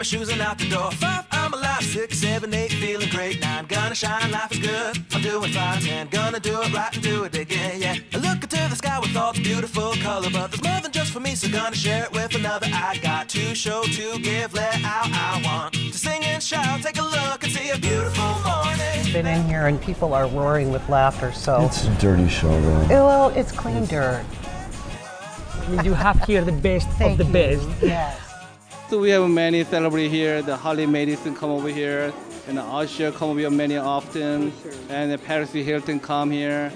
my shoes and out the door. 5, I'm alive. 6, 7, 8, feeling great. 9, gonna shine, life is good. I'm doing fine. 10, gonna do it right and do it again, yeah. I look into the sky with all the beautiful color, but there's more than just for me, so gonna share it with another. I got to show, to give, let out. I want to sing and shout. Take a look and see a beautiful morning. Been in here and people are roaring with laughter, so. It's a dirty show, though. Well, it's clean dirt. You have here the best of the best. Yes. So we have many celebrities here. The Holly Madison come over here, and the Usher come over here many often, and the Paris Hilton come here.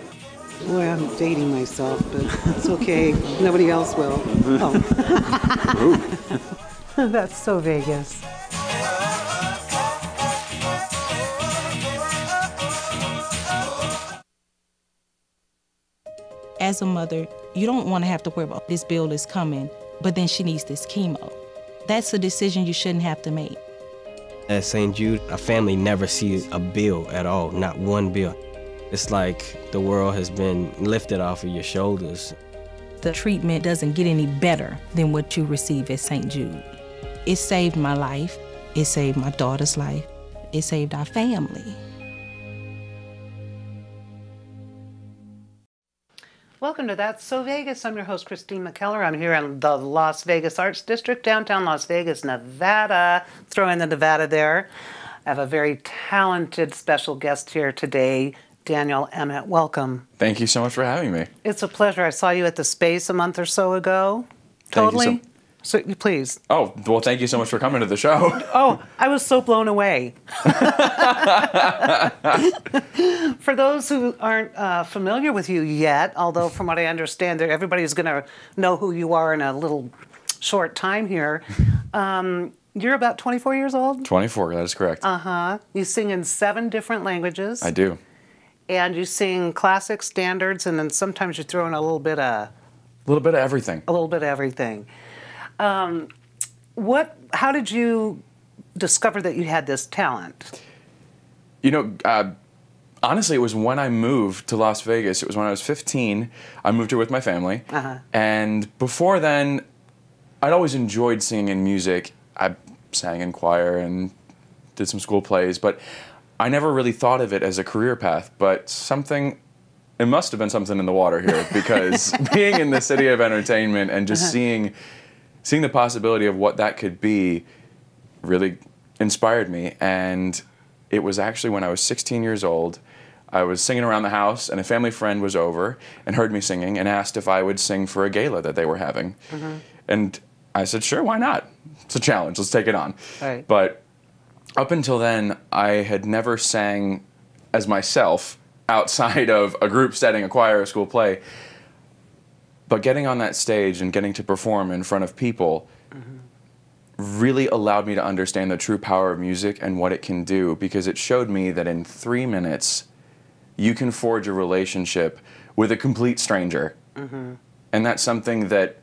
Boy, I'm dating myself, but it's okay. Nobody else will. Oh. That's so Vegas. As a mother, you don't want to have to worry about this bill is coming, but then she needs this chemo. That's a decision you shouldn't have to make. At St. Jude, a family never sees a bill at all, not one bill. It's like the world has been lifted off of your shoulders. The treatment doesn't get any better than what you receive at St. Jude. It saved my life. It saved my daughter's life. It saved our family. Welcome to That's So Vegas. I'm your host, Christine McKellar. I'm here in the Las Vegas Arts District, downtown Las Vegas, Nevada. Throw in the Nevada there. I have a very talented special guest here today, Daniel Emmet. Welcome. Thank you so much for having me. It's a pleasure. I saw you at the Space a month or so ago. Totally. Thank you so please. Oh, well, thank you so much for coming to the show. Oh, I was so blown away. For those who aren't familiar with you yet, although from what I understand, everybody's going to know who you are in a little short time here. You're about 24 years old? 24, that is correct. Uh-huh. You sing in 7 different languages. I do. And you sing classic standards, and then sometimes you throw in a little bit of... A little bit of everything. A little bit of everything. How did you discover that you had this talent? You know, honestly, it was when I moved to Las Vegas. It was when I was 15. I moved here with my family. Uh-huh. And before then, I'd always enjoyed singing and music. I sang in choir and did some school plays, but I never really thought of it as a career path. But it must have been something in the water here, because being in the city of entertainment and just seeing the possibility of what that could be really inspired me. And it was actually when I was 16 years old, I was singing around the house, and a family friend was over and heard me singing and asked if I would sing for a gala that they were having. And I said, sure, why not? It's a challenge, let's take it on. Right. But up until then, I had never sang as myself outside of a group setting, a choir, a school play. But getting on that stage and getting to perform in front of people really allowed me to understand the true power of music and what it can do, because it showed me that in 3 minutes, you can forge a relationship with a complete stranger. And that's something that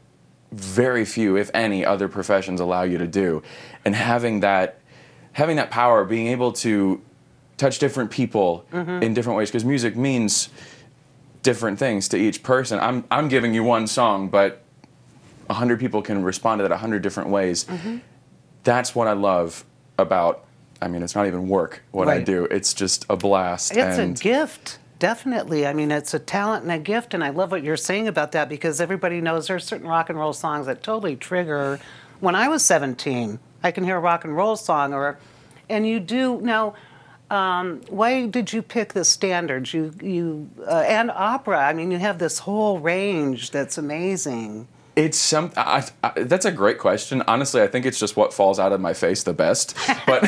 very few, if any, other professions allow you to do. And having that power, being able to touch different people in different ways, because music means different things to each person. I'm giving you one song, but 100 people can respond to that 100 different ways. That's what I love about, I mean, it's not even work, what I do. It's just a blast. It's a gift, definitely. I mean, it's a talent and a gift, and I love what you're saying about that, because everybody knows there are certain rock and roll songs that totally trigger. When I was 17, I can hear a rock and roll song, and you do. Now, why did you pick the standards? You and opera. I mean, you have this whole range that's amazing. It's that's a great question. Honestly, I think it's just what falls out of my face the best. But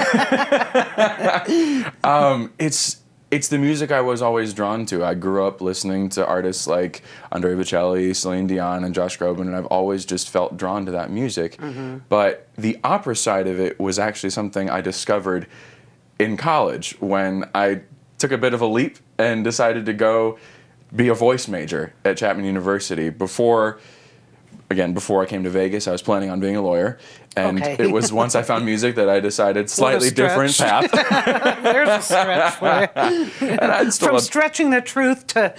it's the music I was always drawn to. I grew up listening to artists like Andre Bocelli, Celine Dion, and Josh Groban, and I've always just felt drawn to that music. But the opera side of it was actually something I discovered in college when I took a bit of a leap and decided to go be a voice major at Chapman University. Before again, before I came to Vegas, I was planning on being a lawyer. And Okay. it was once I found music that I decided slightly different path. There's a stretch for you. And I'd still From love, stretching the truth to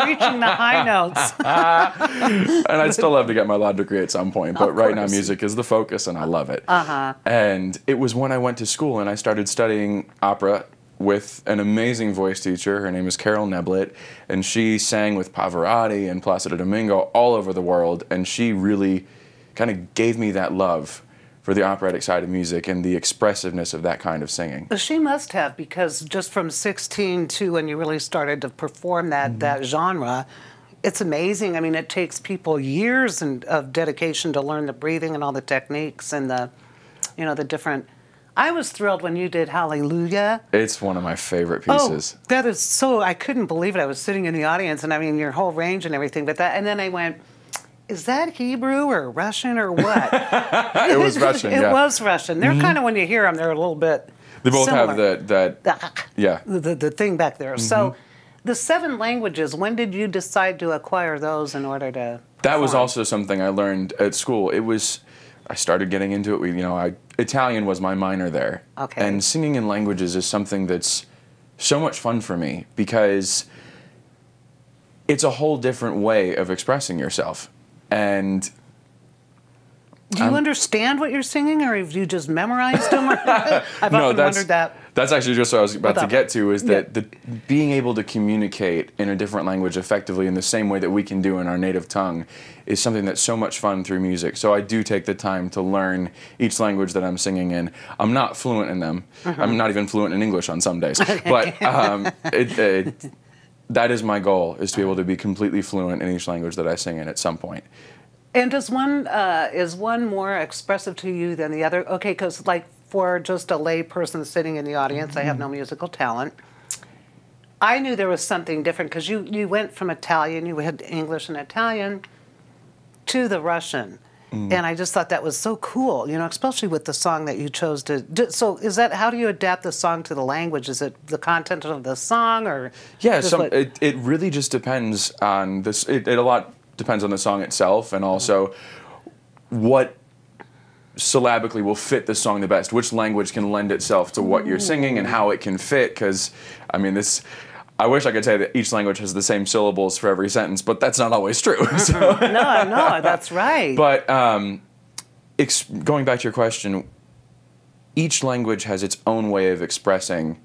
reaching the high notes. and I'd still love to get my law degree at some point. But Of right now, course. music is the focus, and I love it. Uh-huh. And it was when I went to school and I started studying opera with an amazing voice teacher. Her name is Carol Neblett, and she sang with Pavarotti and Placido Domingo all over the world, and she really kind of gave me that love for the operatic side of music and the expressiveness of that kind of singing. She must have, because just from 16 to when you really started to perform that genre, it's amazing. I mean, it takes people years of dedication to learn the breathing and all the techniques and the different. I was thrilled when you did Hallelujah. It's one of my favorite pieces. Oh, that is so, I couldn't believe it. I was sitting in the audience, and I mean, your whole range and everything, and then I went, is that Hebrew or Russian or what? It was Russian, It yeah. was Russian. They're kind of, when you hear them, they're a little bit They both similar. have yeah. The thing back there. So the 7 languages, when did you decide to acquire those in order to That was perform? also something I learned at school. I started getting into it. Italian was my minor there. Okay. And singing in languages is something that's so much fun for me because it's a whole different way of expressing yourself. And Do you understand what you're singing, or have you just memorized them? I've often wondered that. That's actually just what I was about to Without- get to, is that being able to communicate in a different language effectively in the same way that we can do in our native tongue is something that's so much fun through music. So I do take the time to learn each language that I'm singing in. I'm not fluent in them. I'm not even fluent in English on some days. But that is my goal, is to be able to be completely fluent in each language that I sing in at some point. And is one more expressive to you than the other? Okay, because like for just a lay person sitting in the audience, I have no musical talent. I knew there was something different because you went from Italian, you had English and Italian, to the Russian. And I just thought that was so cool, especially with the song that you chose to do. So how do you adapt the song to the language? Is it the content of the song, or? Yeah, it really just depends on this. It a lot depends on the song itself, and also what syllabically will fit the song the best. Which language can lend itself to what you're singing and how it can fit. Because, I mean, I wish I could say that each language has the same syllables for every sentence, but that's not always true. So. No, that's right. But going back to your question, each language has its own way of expressing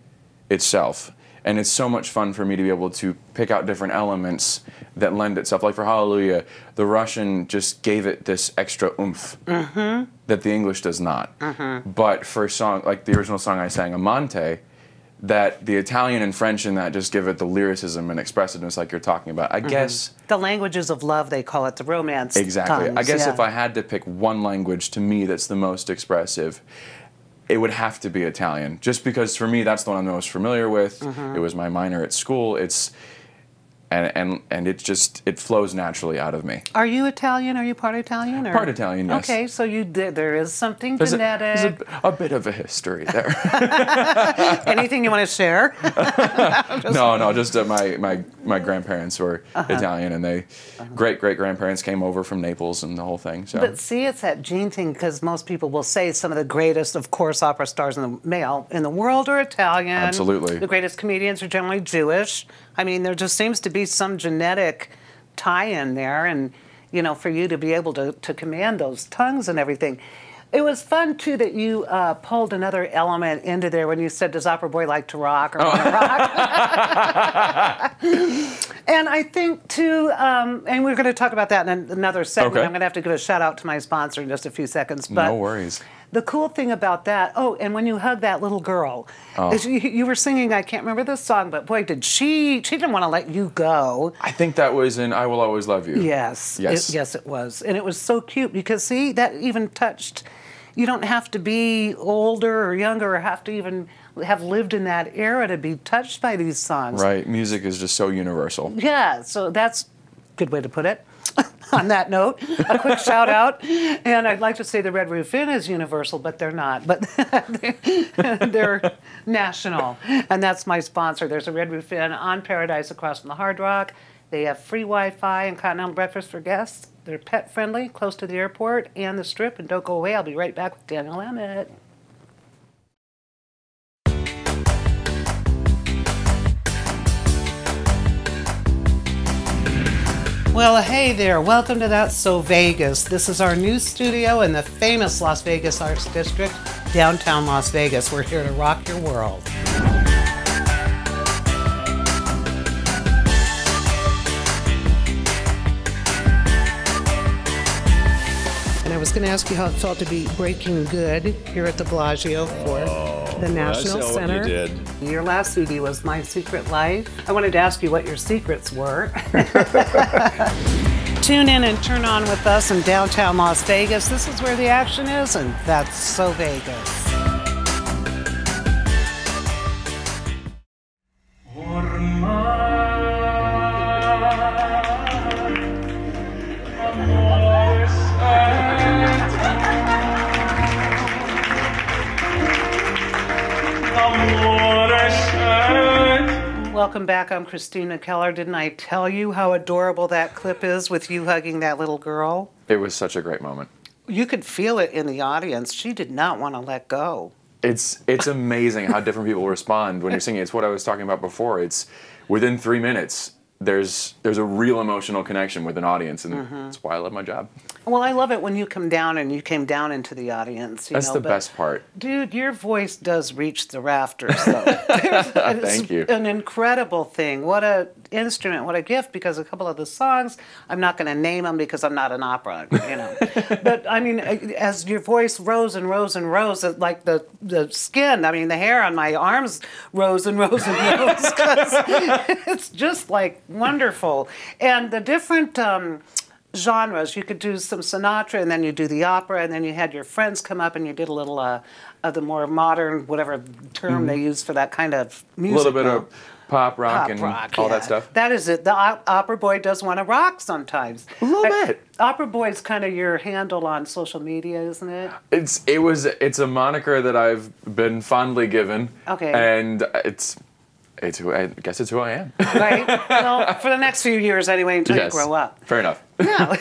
itself. And it's so much fun for me to be able to pick out different elements that lend itself. Like for Hallelujah, the Russian just gave it this extra oomph that the English does not. But for a song, like the original song I sang, Amante, that the Italian and French in that just give it the lyricism and expressiveness like you're talking about. I guess... The languages of love, they call it, the romance Exactly. tongues, I guess yeah. if I had to pick one language to me that's the most expressive, it would have to be Italian. Just because for me, that's the one I'm most familiar with. It was my minor at school. And it flows naturally out of me. Are you Italian? Are you part Italian? Or? Part Italian, yes. Okay, so there is something There's genetic. a bit of a history there. Anything you want to share? No, just my grandparents were Italian, and they great-great-grandparents came over from Naples and the whole thing. So. But see, it's that gene thing, because most people will say some of the greatest, of course, opera stars in the world are Italian. Absolutely. The greatest comedians are generally Jewish. I mean, there just seems to be some genetic tie-in there, and for you to be able to command those tongues and everything. It was fun too that you pulled another element into there when you said, "Does Opera Boy like to rock or want to rock?" And I think too, and we're going to talk about that in another segment. Okay. I'm going to have to give a shout out to my sponsor in just a few seconds. But No worries. the cool thing about that, and when you hug that little girl, is you were singing, I can't remember the song, but boy, she didn't want to let you go. I think that was in I Will Always Love You. Yes. Yes. It was. And it was so cute because, see, that even touched, you don't have to be older or younger or have to even have lived in that era to be touched by these songs. Right. Music is just so universal. Yeah, so that's a good way to put it. On that note, a quick shout out. And I'd like to say the Red Roof Inn is universal, but they're not. But they're national. And that's my sponsor. There's a Red Roof Inn on Paradise across from the Hard Rock. They have free Wi-Fi and continental breakfast for guests. They're pet friendly, close to the airport and the Strip. And don't go away. I'll be right back with Daniel Emmet. Well, hey there. Welcome to That's So Vegas. This is our new studio in the famous Las Vegas Arts District, downtown Las Vegas. We're here to rock your world. And I was going to ask you how it felt to be breaking good here at the Bellagio for the National Center. What you did. Your last CD was My Secret Life. I wanted to ask you what your secrets were. Tune in and turn on with us in downtown Las Vegas. This is where the action is, and That's So Vegas. Welcome back. I'm Christina Keller. Didn't I tell you how adorable that clip is with you hugging that little girl? It was such a great moment. You could feel it in the audience. She did not want to let go. It's amazing how different people respond when you're singing. It's what I was talking about before. It's within 3 minutes, there's a real emotional connection with an audience, and that's why I love my job. Well, I love it when you come down and you came down into the audience. That's the best part. Dude, your voice does reach the rafters, though. Thank you. An incredible thing. What a instrument, what a gift, because a couple of the songs, I'm not going to name them because I'm not an opera, you know. But, I mean, as your voice rose and rose and rose, like the skin, I mean, the hair on my arms rose and rose and rose, 'cause it's just, like, wonderful. And the different genres, you could do some Sinatra, and then you do the opera, and then you had your friends come up and you did a little of the more modern, whatever term they use for that kind of music. A little bit of pop rock and all that stuff. That is it. The opera boy does want to rock sometimes. A little bit. Opera boy is kind of your handle on social media, isn't it? It's a moniker that I've been fondly given. Okay. And I guess it's who I am. Right. Well, for the next few years anyway, until you grow up. Fair enough. No,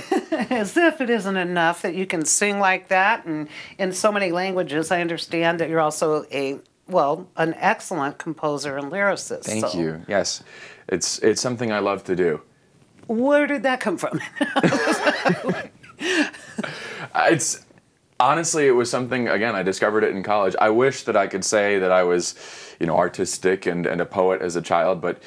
as if it isn't enough that you can sing like that and in so many languages. I understand that you're also an excellent composer and lyricist. Thank you. Yes, it's something I love to do. Where did that come from? Honestly, it was something, again, I discovered it in college. I wish that I could say that I was, artistic and a poet as a child, but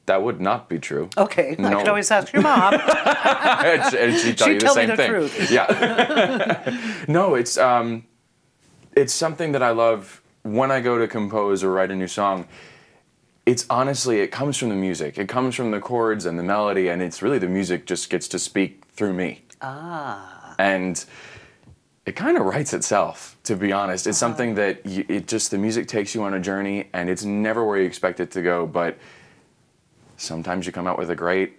that would not be true. Okay, No. I could always ask your mom. and she'd tell you the same thing. Truth. Yeah. No, it's something that I love when I go to compose or write a new song. It comes from the music. It comes from the chords and the melody, and it's really the music just gets to speak through me. Ah. And it kind of writes itself, to be honest. It's something that the music takes you on a journey, and it's never where you expect it to go, but sometimes you come out with a great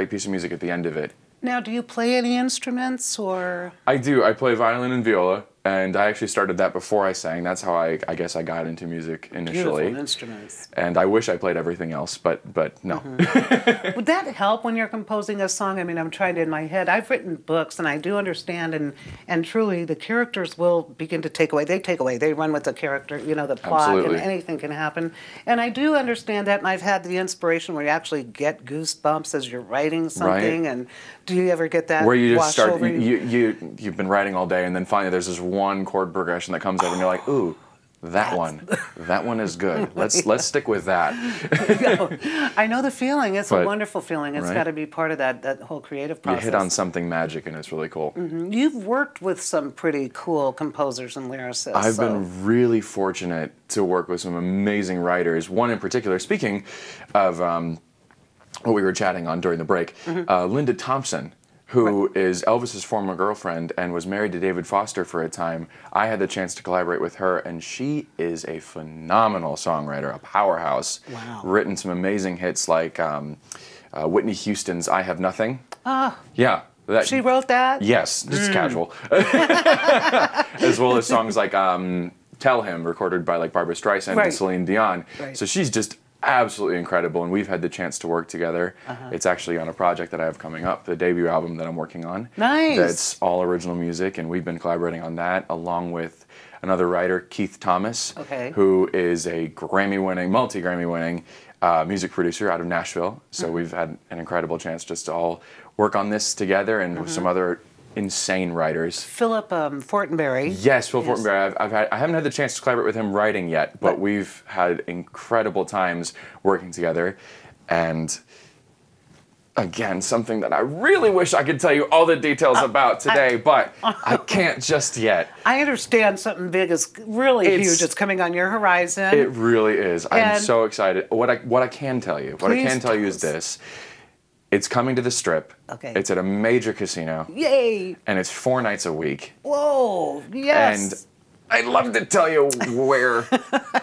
piece of music at the end of it. Now, do you play any instruments, or? I do. I play violin and viola, and I actually started that before I sang. That's how I guess I got into music initially. Beautiful instruments. And I wish I played everything else, but no. Would that help when you're composing a song? I mean, I'm trying to in my head. I've written books, and I do understand, and truly, the characters will begin to take away. They take away. They run with the character, the plot, Absolutely. and anything can happen. And I do understand that, and I've had the inspiration where you actually get goosebumps as you're writing something. Right. And do you ever get that? Where you just wash start, over you? you've been writing all day, and then finally there's this one chord progression that comes up, and you're like, ooh, that one is good. Let's stick with that. I know the feeling. It's a wonderful feeling. It's right? got to be part of that whole creative process. You hit on something magic, and it's really cool. Mm-hmm. You've worked with some pretty cool composers and lyricists. I've been really fortunate to work with some amazing writers. One in particular, speaking of what we were chatting on during the break, Linda Thompson, who is Elvis's former girlfriend and was married to David Foster for a time. I had the chance to collaborate with her, and she is a phenomenal songwriter, a powerhouse. Wow. Written some amazing hits like Whitney Houston's I Have Nothing. Ah. Yeah. She wrote that? Yes, just casual. As well as songs like Tell Him, recorded by like Barbra Streisand and Celine Dion. Right. So she's just absolutely incredible, and we've had the chance to work together. It's actually on a project that I have coming up, the debut album that I'm working on. Nice. That's all original music, and we've been collaborating on that along with another writer, Keith Thomas, who is a Grammy-winning, multi-Grammy-winning music producer out of Nashville. So we've had an incredible chance just to all work on this together, and with some other insane writers. Philip Fortenberry. Yes, Phil Fortenberry. I haven't had the chance to collaborate with him writing yet, but we've had incredible times working together. And again, something that I really wish I could tell you all the details about today, but I can't just yet. I understand something big is really huge. It's coming on your horizon. It really is. I'm so excited. What I can tell you, is this. It's coming to the Strip. Okay. It's at a major casino. Yay! And it's 4 nights a week. Whoa! Yes. And I'd love to tell you where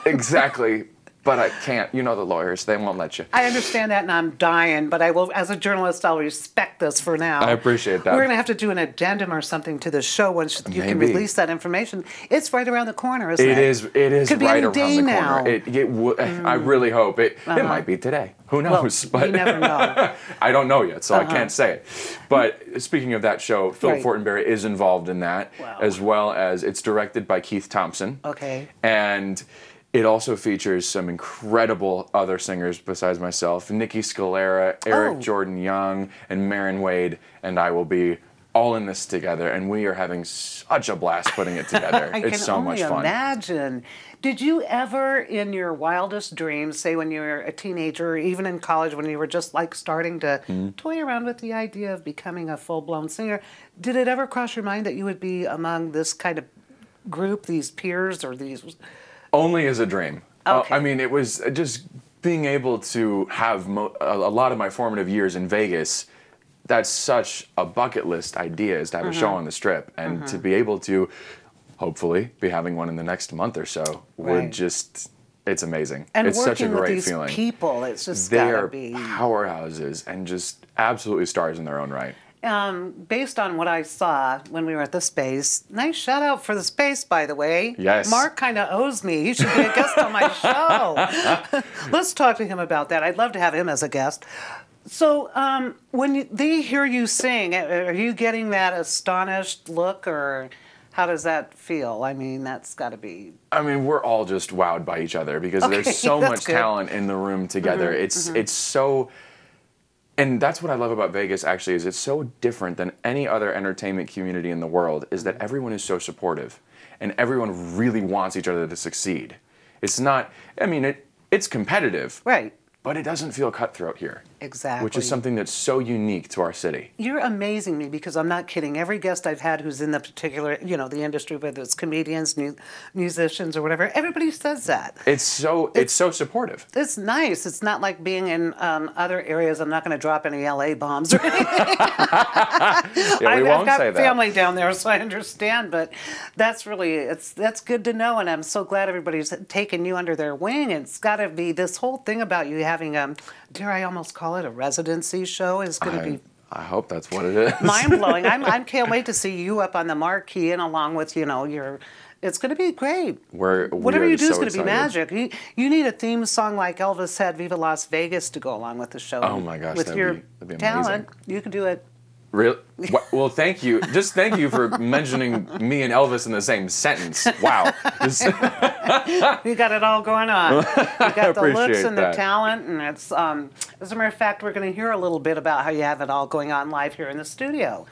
exactly, but I can't. You know the lawyers; they won't let you. I understand that, and I'm dying. But I will, as a journalist, I'll respect this for now. I appreciate that. We're going to have to do an addendum or something to the show once you can release that information. It's right around the corner, isn't it? It is Could right be any around day the corner. now. I really hope it. It might be today. Who knows? Well, you never know. I don't know yet, so I can't say it. But speaking of that show, Philip Fortenberry is involved in that, as well as it's directed by Keith Thompson. Okay. And it also features some incredible other singers besides myself. Nikki Scalera, Eric Jordan Young, and Marin Wade, and I will be all in this together, and we are having such a blast putting it together. It's so much fun. I can only imagine. Did you ever, in your wildest dreams, say when you were a teenager, or even in college when you were just like starting to toy around with the idea of becoming a full-blown singer, did it ever cross your mind that you would be among this kind of group, these peers, or these... Only as a dream. Okay. I mean, it was just being able to have a lot of my formative years in Vegas. That's such a bucket list idea, is to have a show on the Strip. And to be able to, hopefully, be having one in the next month or so would just, it's amazing. And it's such a great with these feeling. People, it's just they gotta are be... powerhouses and just absolutely stars in their own right. Based on what I saw when we were at the Space, nice shout out for the Space, by the way. Yes. Mark kind of owes me. He should be a guest on my show. Let's talk to him about that. I'd love to have him as a guest. So when they hear you sing, are you getting that astonished look, or how does that feel? I mean, that's got to be... I mean, we're all just wowed by each other because there's so much talent in the room together. It's so... And that's what I love about Vegas, actually, is it's so different than any other entertainment community in the world, is that everyone is so supportive, and everyone really wants each other to succeed. It's not, I mean, it's competitive. Right. But it doesn't feel cutthroat here. Exactly. Which is something that's so unique to our city. You're amazing me, because I'm not kidding. Every guest I've had who's in the particular, the industry, whether it's comedians, musicians, or whatever, everybody says that. It's so supportive. It's nice. It's not like being in other areas. I'm not going to drop any LA bombs or anything. We won't say that. I've got family down there, so I understand. But that's good to know, and I'm so glad everybody's taken you under their wing. It's got to be this whole thing about you having dare I almost call it a residency show is going to be... I hope that's what it is. Mind-blowing. I can't wait to see you up on the marquee, and along with, your... It's going to be great. Whatever you do is going to be magic. You need a theme song like Elvis had, Viva Las Vegas, to go along with the show. Oh my gosh, with your that'd be talent, you can do it. Really? Well, thank you. Just thank you for mentioning me and Elvis in the same sentence. Wow. You got it all going on. You got the looks and that. the talent, and it's. As a matter of fact, we're going to hear a little bit about how you have it all going on live here in the studio.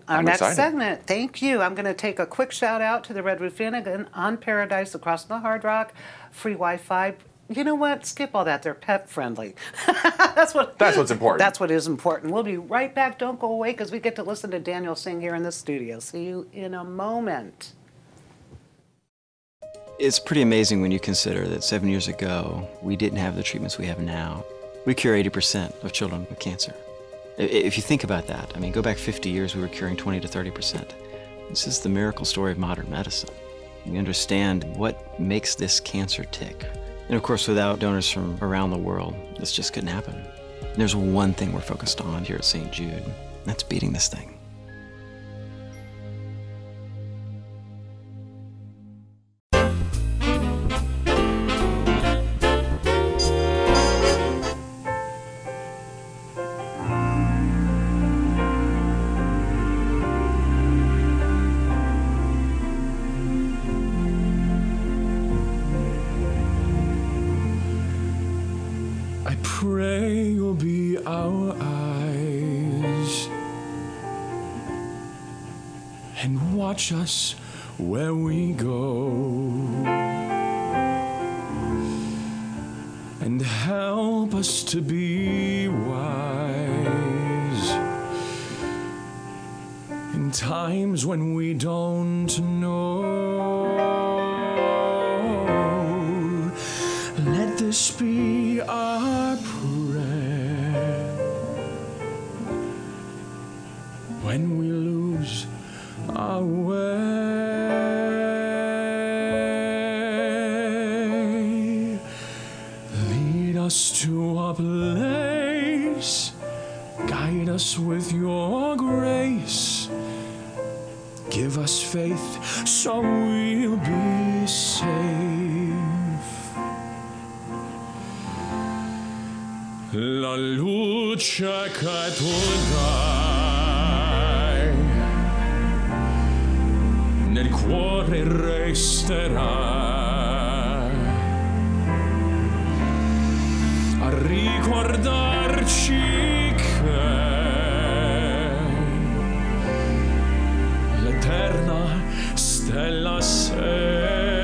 Our next segment, thank you. I'm going to take a quick shout out to the Red Roof Inn again on Paradise across from the Hard Rock. Free Wi-Fi. You know what? Skip all that. They're pet friendly. That's what's important. That's what is important. We'll be right back. Don't go away, because we get to listen to Daniel sing here in the studio. See you in a moment. It's pretty amazing when you consider that 7 years ago, we didn't have the treatments we have now. We cure 80% of children with cancer. If you think about that, I mean, go back 50 years, we were curing 20 to 30%. This is the miracle story of modern medicine. We understand what makes this cancer tick. And of course, without donors from around the world, this just couldn't happen. And there's one thing we're focused on here at St. Jude, and that's beating this thing. I pray you'll be our eyes and watch us where we go, and help us to be wise in times when we don't know. Let this be our prayer when we lose our way. Lead us to a place, guide us with your grace. Give us faith so we'll be safe. La luce che tu dai nel cuore resterà a ricordarci che l'eterna stella sei.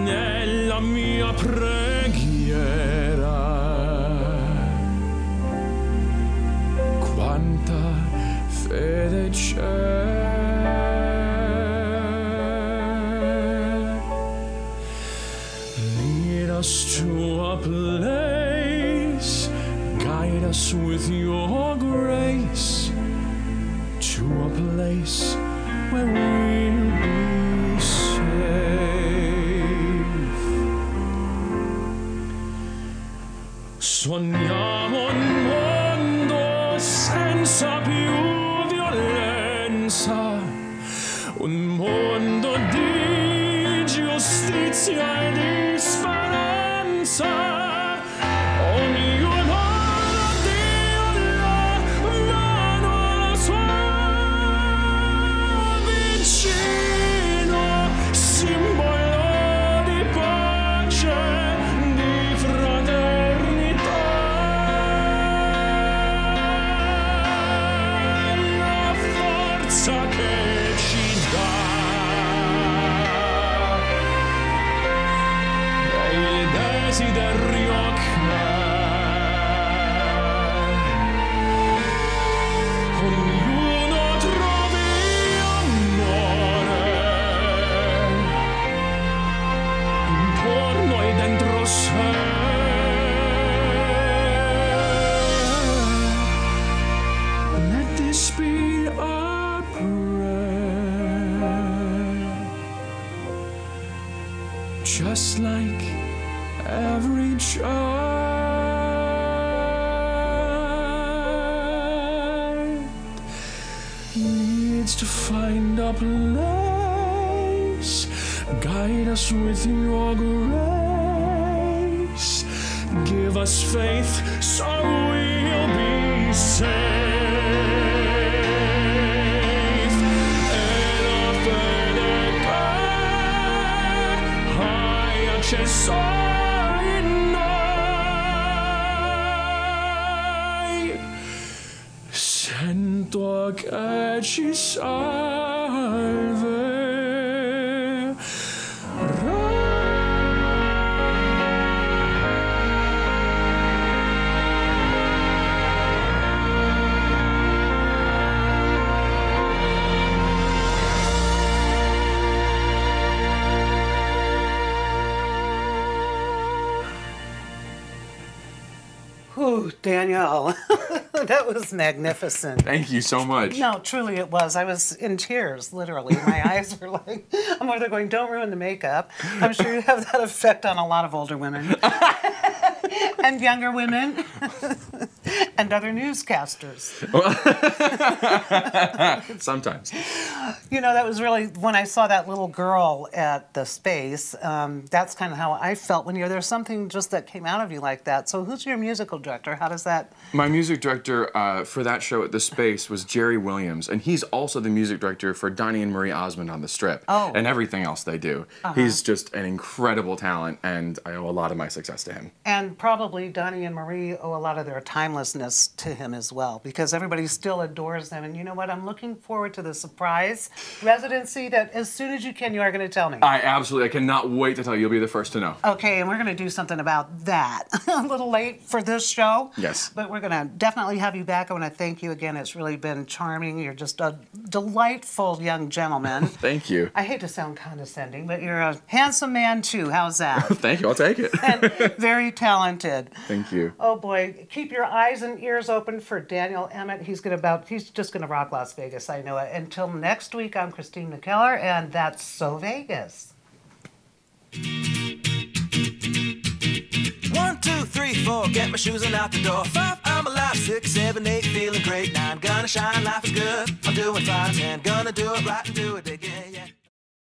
Nella mia preghiera quanta fede c'è. Lead us to a place, guide us with your grace, to a place where we'll be safe. Sogniamo un mondo senza più violenza, un mondo di giustizia e di speranza. Ognuno Dio la mano alla sua vicino, simbolo di pace, di fraternità. La forza che ci dà e il desiderio che ognuno trovi amore intorno e dentro sé. Let this be our prayer, just like every child needs to find a place. Guide us with your grace. Give us faith so we'll be safe. E la fede che hai acceso in noi, sento che ci salverà. Ooh, Danielle, that was magnificent. Thank you so much. No, truly it was. I was in tears, literally. My eyes were like, I'm over there going, don't ruin the makeup. I'm sure you have that effect on a lot of older women. And younger women. And other newscasters. Sometimes. You know, that was really, when I saw that little girl at the Space, that's kind of how I felt when there's something just that came out of you like that. So who's your musical director? How does that... My music director for that show at the Space was Jerry Williams, and he's also the music director for Donnie and Marie Osmond on The Strip and everything else they do. He's just an incredible talent, and I owe a lot of my success to him. And probably Donnie and Marie owe a lot of their timelessness to him as well, because everybody still adores them. And you know what? I'm looking forward to the surprise residency that as soon as you can, you are going to tell me. I cannot wait to tell you. You'll be the first to know. Okay, and we're going to do something about that. A little late for this show. Yes. But we're going to definitely have you back. I want to thank you again. It's really been charming. You're just a delightful young gentleman. Thank you. I hate to sound condescending, but you're a handsome man too. How's that? Thank you. I'll take it. And very talented. Thank you. Oh boy, keep your eyes and ears open for Daniel Emmet. He's just gonna rock Las Vegas. I know it. Until next week, I'm Christine McKellar, and that's So Vegas. 1, 2, 3, 4, get my shoes and out the door. 5, I'm alive. 6, 7, 8, feeling great. 9, gonna shine, life is good. I'm doing fine. 10, gonna do it right and do it again, yeah.